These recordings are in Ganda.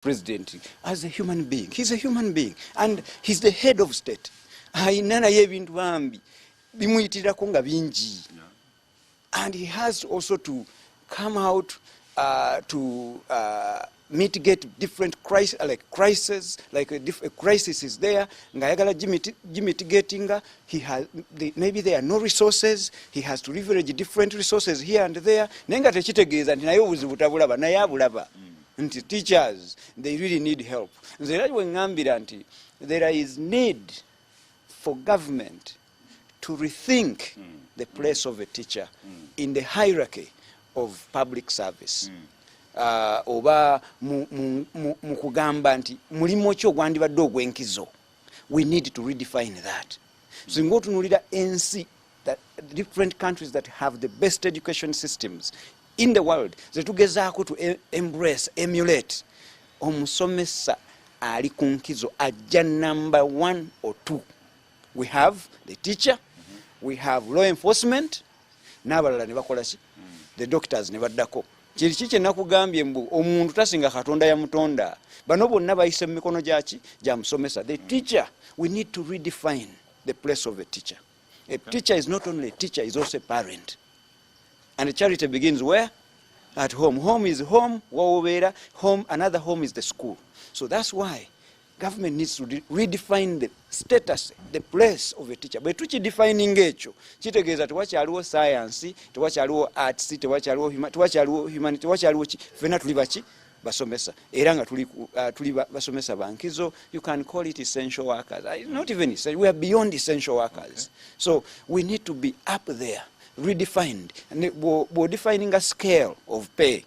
president as a human being. He's a human being and he's the head of state. Ayina naye ebintu bambi bimuyitirako nga bingi. And he has also to come out to mitigate different crises, like a crisis is there. Mitigating, maybe there are no resources. He has to leverage different resources here and there. Teachers, they really need help. There is need for government to rethink the place of a teacher in the hierarchy of public service. Oba mukugamba nti mulimo kyo gwandibadde ogwenkizo. We need to redefine that. So ngo tunulira ensi, that different countries that have the best education systems in the world, zetugezaako to embrace, emulate. Omusomesa ali ku nkizo ajja number 1 or 2. We have the teacher, we have law enforcement, n'abalala ne bakola ki? The doctors ne baddako. Kiri kiki nakugambye mbu omuntu tasinga Katonda ya mutonda. Bano bonna bayise mu mikono gyaki? Gya musomesa. The teacher, we need to redefine the place of a teacher. A teacher is not only a teacher, is also a parent. And charity begins where? At home. Home is home, wawobera, home, another home is the school. So that's why government needs to redefine the status, the place of a teacher. But which defining echo, kitegeeza tewakyaliwo science, tewakyaliwo arts, tewakyaliwo humanity, tewakyaliwo fena tuli baki basomesa. Era nga tuli basomesa bankizo, you can call it essential workers. Not even essential, we are beyond essential workers. So we need to be up there, redefined. And we're defining a scale of pay.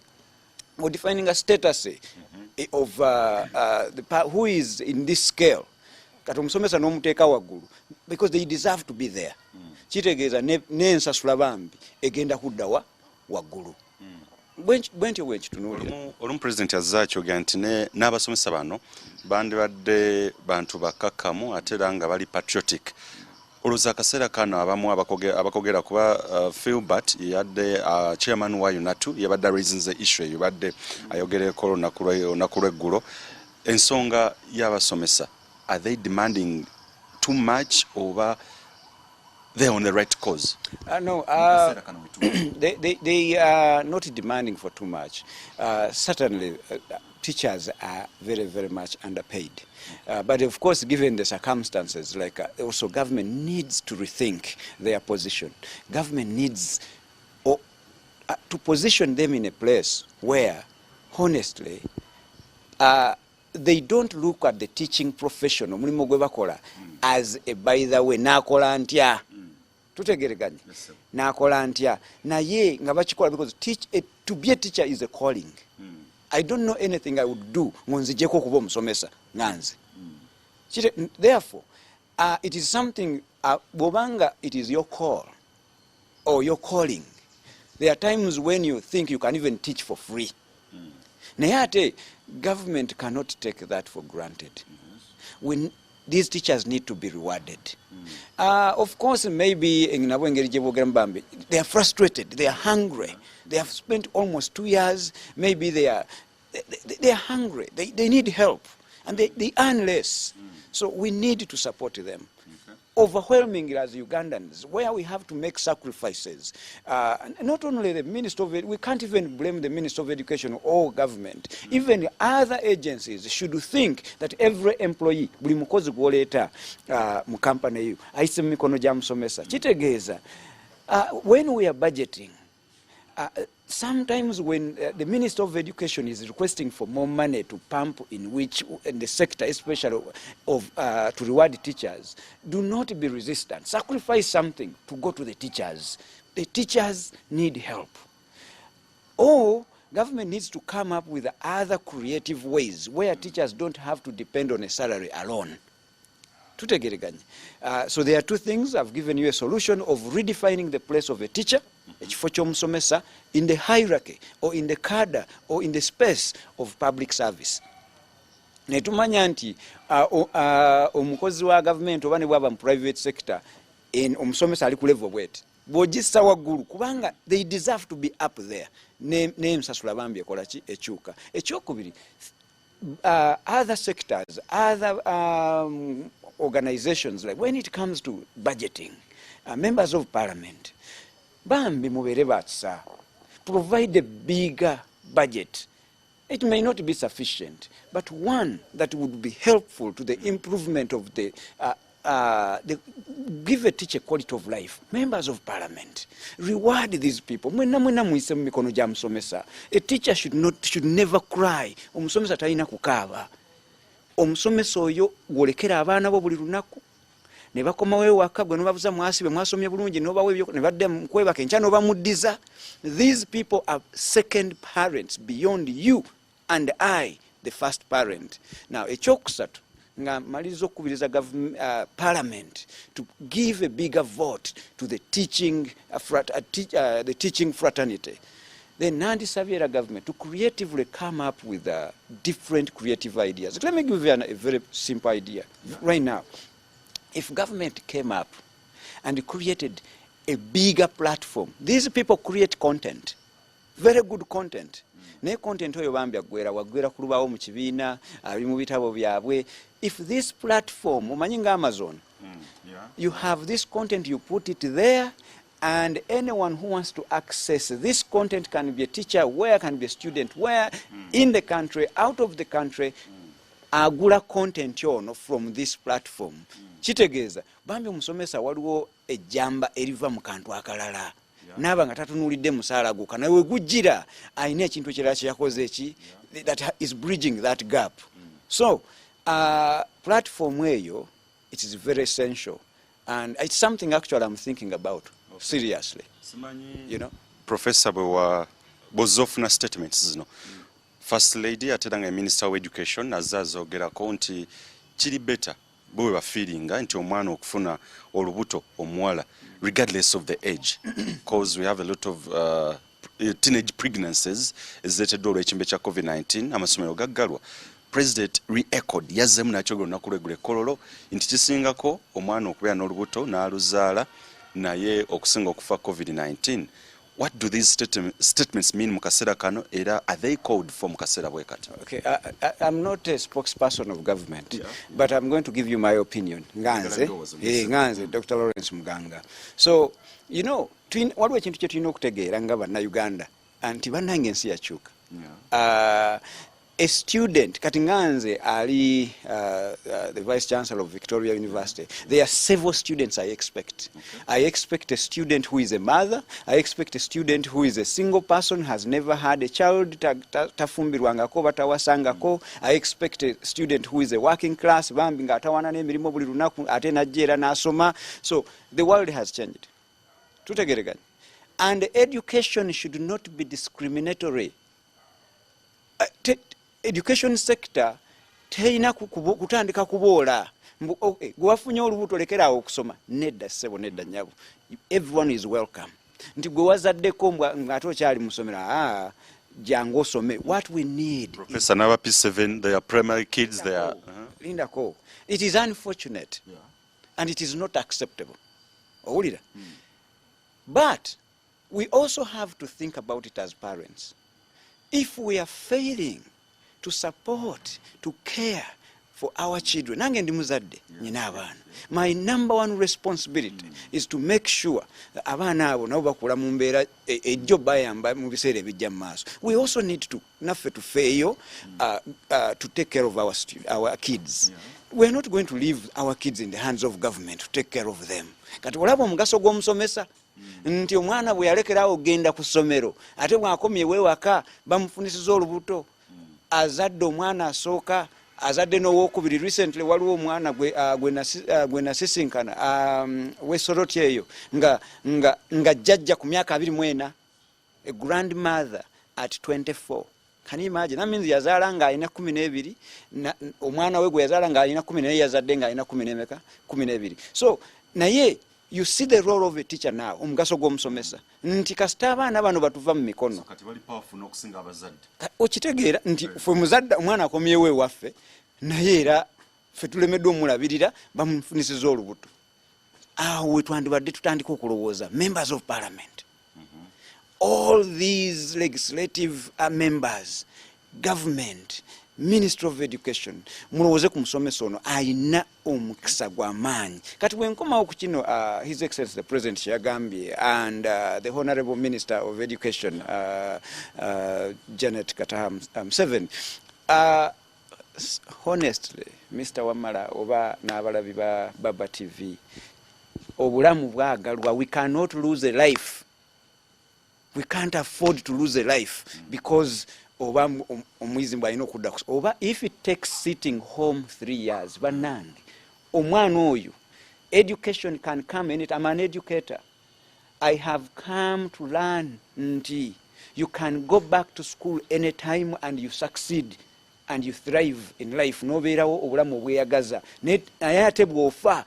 We're defining a status of who is in this scale. Katomusomesa n'omuteeka waggulu, because they deserve to be there. Kitegeeza n'ensasula bambi egenda kudda waggulu. Bwentyo bwekitunuulira. Olumu President azza akyogera nti n'abasomesa bano bandibadde bantu bakkakkamu ate era nga bali patriotic. Olowooza akaseera kano abamu abakogera kuba Philbert yadde chairman wa UNATU yabadde raising the issue yabadde ayogereko olunaku lw'eggulo. Ensonga y'abasomesa, are they demanding too much or they're on the right cause? No, they are not demanding for too much. Certainly, teachers are very, very much underpaid. But of course, given the circumstances, like also government needs to rethink their position. Government needs to position them in a place where, honestly, they don't look at the teaching profession omulimu gwe bakola as a by the way nakola ntya. Tutegereganye nakola ntya naye nga bakikola because to be a teacher is a calling. I don't know anything I would do ngonzijeko kuba omusomesa nganze. Therefore, it is something bobanga it is your call or your calling. There are times when you think you can even teach for free. Naye ate government cannot take that for granted. When these teachers need to be rewarded. Of course, maybe they are frustrated, they are hungry. They have spent almost 2 years. Maybe they are hungry. They need help, and they earn less. So we need to support them. Overwhelmingly as Ugandans, where we have to make sacrifices. Not only the Minister of we can't even blame the Minister of Education or government. Even other agencies should think that every employee, buli mukozi gw'oleeta mu company yo ayise mu mikono gya musomesa. Kitegeeza, when we are budgeting, sometimes when the Minister of Education is requesting for more money to pump in the sector, especially to reward teachers, do not be resistant. Sacrifice something to go to the teachers. The teachers need help. Or government needs to come up with other creative ways where teachers don't have to depend on a salary alone. So there are two things. I've given you a solution of redefining the place of a teacher, in the hierarchy or in the cadre or in the space of public service. Netumanya nti omukozi wa government oba ne bwaba mu private sector omusomesa ali ku level bwet bw'ogissa waggulu kubanga they deserve to be up there n'ensasula bambi ekola ki ekyuka. Ekyokubiri, other sectors, other organizations, like when it comes to budgeting, members of parliament, bambi mubere batsa, provide a bigger budget. It may not be sufficient, but one that would be helpful to the improvement of give a teacher quality of life. Members of parliament, reward these people. A teacher should never cry. Omusomesa talina kukaaba. Omusomesa oyo gwolekera abaana bo buli lunaku. Ne bakomawo ewaka gwe nobabuza mwasibe mwasomye bulungi nobawo ebyo ne badde kwebaka enkya nobamuddiza. These people are second parents beyond you and I, the first parent. Now, ekyokusatu nga malizo okubiriza parliament to give a bigger vote to the teaching fraternity. The Nandi Saviera government to creatively come up with different creative ideas. Let me give you a very simple idea. Right now, if government came up and created a bigger platform, these people create content, very good content. Ne content oyo bambi wagwera kulubawo mu kibiina ali mu bitabo byabwe. If this platform omanyi nga Amazon, you have this content, you put it there, and anyone who wants to access this content can be a teacher, where can be a student, where in the country, out of the country, agula content yono from this platform. Kitegeeza bambi omusomesa waliwo ejjamba eriva mu kantu akalala. Naba nga tatunulidde musaala gwo kana we gujjira ayina ekintu ekirala kyakoze eki that is bridging that gap. So platform eyo, it is very essential, and it's something actually I'm thinking about seriously. You know, Professor bozofuna statements zino. First Lady atedanga Minister of Education azazogerako nti kiri better bwe bafiringa nti omwana okufuna olubuto omuwala regardless of the age, because we have a lot of teenage pregnancies ezireetedde olw'ekimbe kya COVID-19. Amasomero gaggalwa. President re-echoed yazzemu nakyo olunaku lw'eggulo ekkololo nti kisingako omwana okubeera n'olubuto n'aluzaala naye okusinga okufa COVID-19. What do these statements mean mu kaseera kano, era are they called for mu kaseera bwe kati? Okay, I'm not a spokesperson of government, but I'm going to give you my opinion. Nganze, Dr. Lawrence Muganga. So, you know, waliwo ekintu kye tulina okutegeera nga bannayuganda anti bannange ensi yakyuka. A student, kati nganze ali the Vice Chancellor of Victoria University. There are several students I expect. I expect a student who is a mother. I expect a student who is a single person, has never had a child, tafumbirwangako batawasangako. I expect a student who is a working class, bambi nga atawana n'emirimu buli lunaku ate najjera n'asoma. So the world has changed. Tutegereganye. And education should not be discriminatory. Education sector teina kutandika kuboola gwe wafunye olubuto lekeraawo okusoma nedda ssebo nedda nnyabo. Everyone is welcome. Nti gwe wazaddeko ng'ate okyali musomera jangu osome. What we need, Professor Nava P7, they are primary kids, they are Lindako. It is unfortunate, and it is not acceptable. Owulira. But we also have to think about it as parents. If we are failing to support, to care for our children, nange ndi muzadde nyina abaana, my number one responsibility is to make sure that abaana abo nabo bakula mu mbeera ejjo bayamba mu biseera ebijja mu maaso. We also need to naffe tufeeyo to take care of our kids. We are not going to leave our kids in the hands of government to take care of them. Kati olaba omugaso gw'omusomesa nti omwana bwe yalekeraawo genda ku ssomero ate bw'akomye weewaka bamufunisiza olubuto, azadde omwana asooka, azadde n'owookubiri. Recently waliwo omwana gwe nasisinkana w'essoroti eyo nga jjajja ku myaka 24, a grandmother at 24. Can you imagine? That means yazaala nga alina 12, omwana we gwe yazaala nga alina 14, yazadde nga alina 12. So naye you see the role of a teacher now, omugaso gw'omusomesa nti kasita abaana bano batuva mu mikono kati bali powerful n'okusinga abazadde. Okitegeera nti ffe muzadde omwana akomyewo ewaffe naye era ffe tulemeddwa omulabirira bamufunisiza olubuto. Awo we twandibadde tutandika okulowooza members of parliament, all these legislative members, government, Minister of Education mulowooze ku musomesa ono ayina omukisa gw'amaanyi kati bwe nkomawo ku kino His Excellency the President kyeyagambye and the Honourable Minister of Education Janet Kataha Museveni honestly Mr. Wamala oba n'abalabi ba Baba TV obulamu bwagalwa. We cannot lose a life. We can't afford to lose a life because oba omwizi bwalina okudda oba if it takes sitting home 3 years bannange omwana oyo education can come in it. I'm an educator. I have come to learn nti you can go back to school anytime and you succeed and you thrive in life nobeerawo obulamu obweyagaza naye ate bw'ofa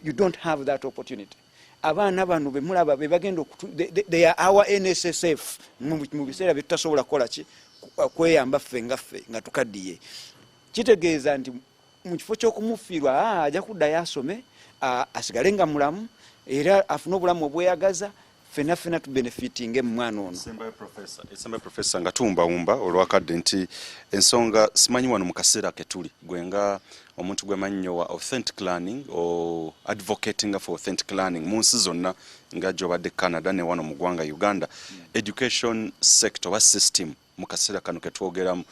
you don't have that opportunity. Abaana bano be mulaba be bagenda they are our NSSF mu biseera bye tutasobola kukola ki kweyamba ffe nga tukaddiye. Kitegeeza nti mu kifo ky'okumufiirwa ajja kuddayo asome asigale nga mulamu era afune obulamu obweyagaza fena tu benefiting mwana ono. Esembe professor nga tumbawumba olwakadde nti ensonga simanyi wano mu kaseera ke tuli gwenga omuntu gwe mannyo wa authentic learning or advocating for authentic learning mu nsi zonna nga gy'obadde Canada ne wano mu ggwanga Uganda. Education sector wa system mu kaseera kano ke twogeramu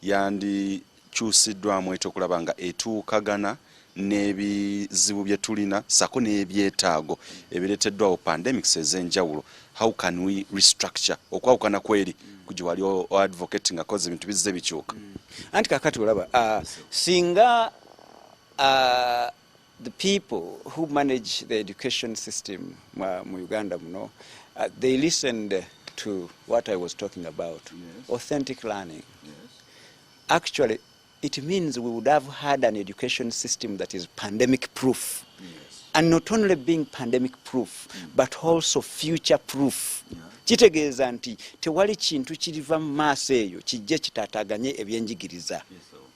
yandikyusiddwamu okulaba nga etuukagana n'ebizibu bye tulina sako n'ebyetaago ebireeteddwawo pandemics ez'enjawulo. How can we restructure okwawukana kweri kujja wali advocating akoze ebintu bizze bikyuka anti kakati olaba singa the people who manage the education system mu Uganda muno they listened to what I was talking about. Yes. Authentic learning. Yes. Actually it means we would have had an education system that is pandemic proof. Yes. And not only being pandemic proof but also future proof. Kitegeeza nti tewali kintu kiriva mu maaso eyo kijje kitaataganye ebyenjigiriza.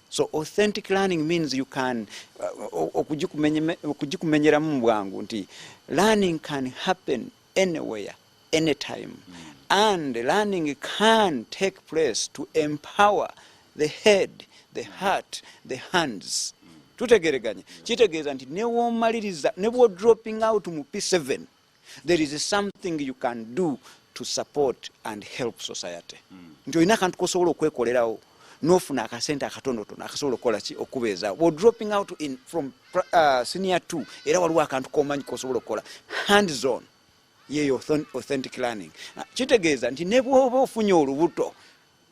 So authentic learning means you can okugikumenyeramu mu bwangu nti learning can happen anywhere anytime. And learning can take place to empower the head, the heart, the hands. Tutegereganye. Kitegeeza nti newomaliriza nebo dropping out mu P7 there is something you can do to support and help society. Nti olina akantu kosobola okwekolerawo n'ofuna akasente akatonotono akasobola okukola ki okubeeza. We're dropping out from senior 2 era waliwo akantu komanyi kosobola okukola hands on yeyo authentic learning. Kitegeeza nti ne bw'oba ofunye olubuto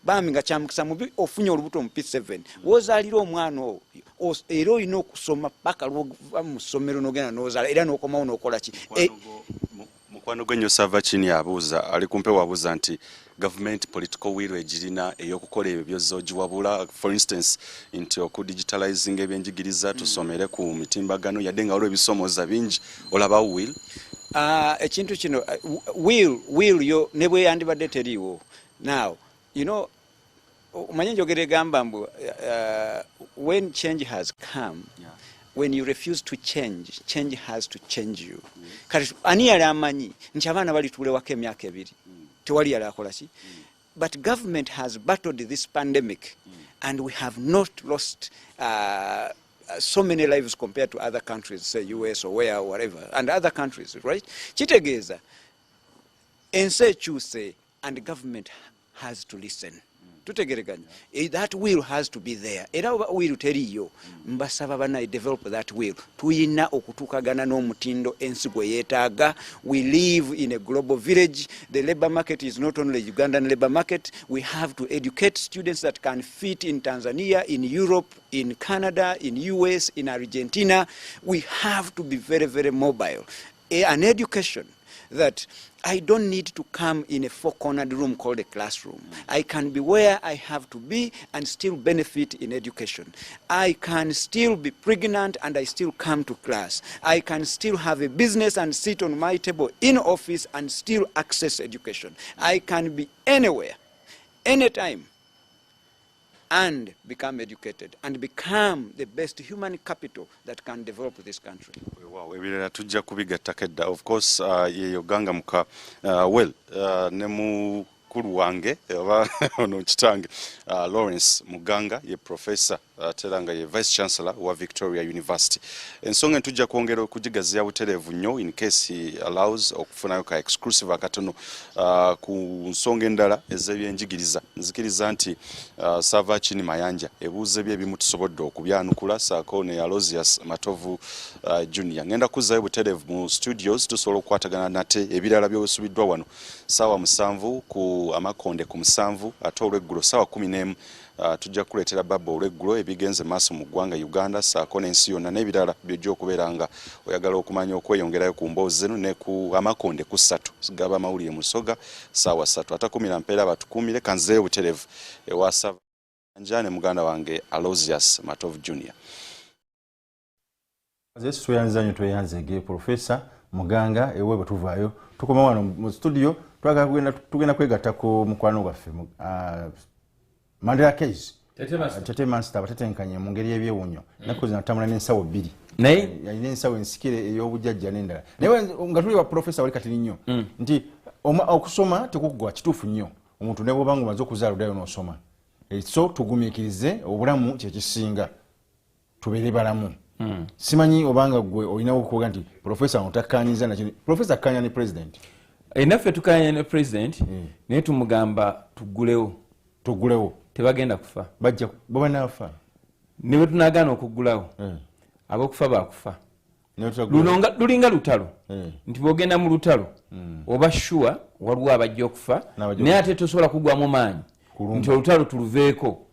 bami nga kyamukisa mubi ofunye olubuto mu P7 wozaalira omwana oyo era olina okusoma paka lw'ova mu ssomero n'ogenda n'ozaala era n'okomawo n'okola ki. Mukwano gwenyo sava chini abuuza ali kumpe wabuuza nti government political will egirina ey'okukola ebyo by'ozoogiwabula for instance nti okudigitalizing ebyenjigiriza tusomere ku mitimbagano yadde nga waliwo ebisomooza bingi olabawo will ekintu kino will yo ne bwe yandibadde teriiwo. Now you know umanye njogera egamba mbu when change has come when you refuse to change, change has to change you. Kati ani yali amanyi nti abaana balituulewako emyaka 2 tewali yali akola ki. But government has battled this pandemic and we have not lost so many lives compared to other countries, say US or where or whatever, and other countries, right? Kitegeeza ensi ekyuse and government has to listen. Tutegereganya. That will has to be there. Era will teriyo. Mbasaba bana develop that will. Tuyina okutukagana n'omutindo ensi gwe yeetaaga. We live in a global village. The labor market is not only Ugandan labor market. We have to educate students that can fit in Tanzania, in Europe, in Canada, in US, in Argentina. We have to be very, very mobile. An education that I don't need to come in a 4-cornered room called a classroom. I can be where I have to be and still benefit in education. I can still be pregnant and I still come to class. I can still have a business and sit on my table in office and still access education. I can be anywhere, anytime, and become educated and become the best human capital that can develop this country. Wow, ebirala tujja kubigattako edda. Of course, ye Uganga muka ne mu mukulu wange oba ono kitange Lawrence Muganga ye professor teranga ye vice chancellor wa Victoria University. Ensonga tujja kwongera okugigaziya buterevu nnyo in case he allows okufunayo ka exclusive akatono ku nsonga endala ez'ebyenjigiriza. Nzikiriza nti Sava Chini Mayanja ebuuze bye bimu tusobodde okubyanukula saako ne Aloysius Matovu Junior. Ngenda kuzzayo buterevu mu studios tusobola okukwatagana nate ebirala by'obusubiddwa wano sawa 7 ku amakonde ku 7 ate olweggulo sawa 11 tujja kuleetera baba olweggulo ebigenze maaso mu ggwanga Uganda saako n'ensi yonna n'ebirala byojja okubeera nga oyagala okumanya okweyongerayo ku mboozi zeno ne ku amakonde ku 3 gaba mawulire musoga sawa 3 ate 10 mpeera batukuumire kanzeeyo buterevu ewasava njane muganda wange Aloysius Matovu Junior. Zesu tuyanzanyo tweyanzege Professor Muganga ewe batuvayo tukoma wano mu studio tugenda kwegatta ku mukwano gwaffe Mandela case tete master batetenkanye mu ngeri y'ebyewunyo nakuzi natambula n'ensawo 2 naye yalina ensawo ensikire ey'obujjajja n'endala naye nga tuli wa professor wali kati nnyo nti okusoma tekugwa kituufu nnyo omuntu ne bw'oba nga omaze okuzaala oddayo n'osoma so tugumiikirize obulamu kyekisinga tubeere balamu. Simanyi obanga gwe olinawo okukoga nti professor otakkanyiza nakino professor akkanya ne president naffe tukanya ne president naye tumugamba tugulewo tebagenda kufa bajja baba nafa ne bwe tunagaana okuggulawo ab'okufa baakufa lulinga lutalo nti bw'ogenda mu lutalo oba shuwa waliwo abajja okufa naye ate tosobola kuggwamu maanyi nti olutalo tuluveeko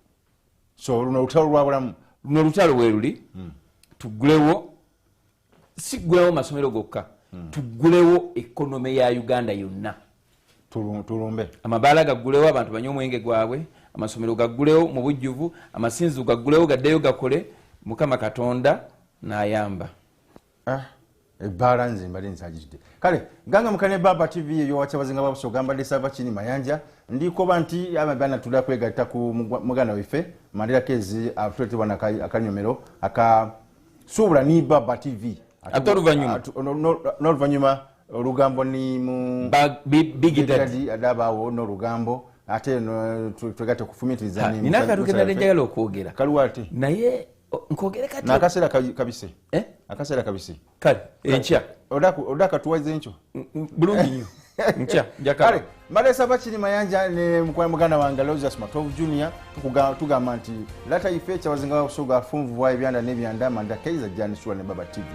so luno lutalo lwa bulamu luno lutalo we luli tugulewo siggulewo masomero gokka tugulewo ekonome ya Uganda yonna tulumbe amabaala gaggulewo abantu banywe omwenge gwabwe amasomero gaggulewo mu bujjuvu amasinzizo gaggulewo gaddeyo gakole Mukama Katonda n'ayamba ebbaala nze mbadde nsagidde kale ganga mukane Baba TV eyo wachabazinga babusoga mbadde Sava Chini Mayanja ndikoba nti abana tulira kwegatta ku muganda waffe Mandela case atuletebwa akanyomero suubula ni Baba TV ate n'oluvannyuma olugambo ni mu Big Daddy adabaawo n'olugambo ate twegatte kufumitiriza nina akantu ke nali njagala okwogera kaliwo ate naye nkogere kati n'akaseera kabise akaseera kabise kale enkya odakatuwaze enkyo bulungi nnyo nkya njakale kale mbadde Sava Chini Mayanja ne muganda wange Aloysius Matovu Junior tugamba nti lata ife kyabazinga babusoga afunvubwa ebyanda n'ebyanda Mandela case ajjanisibwa ne Baba TV.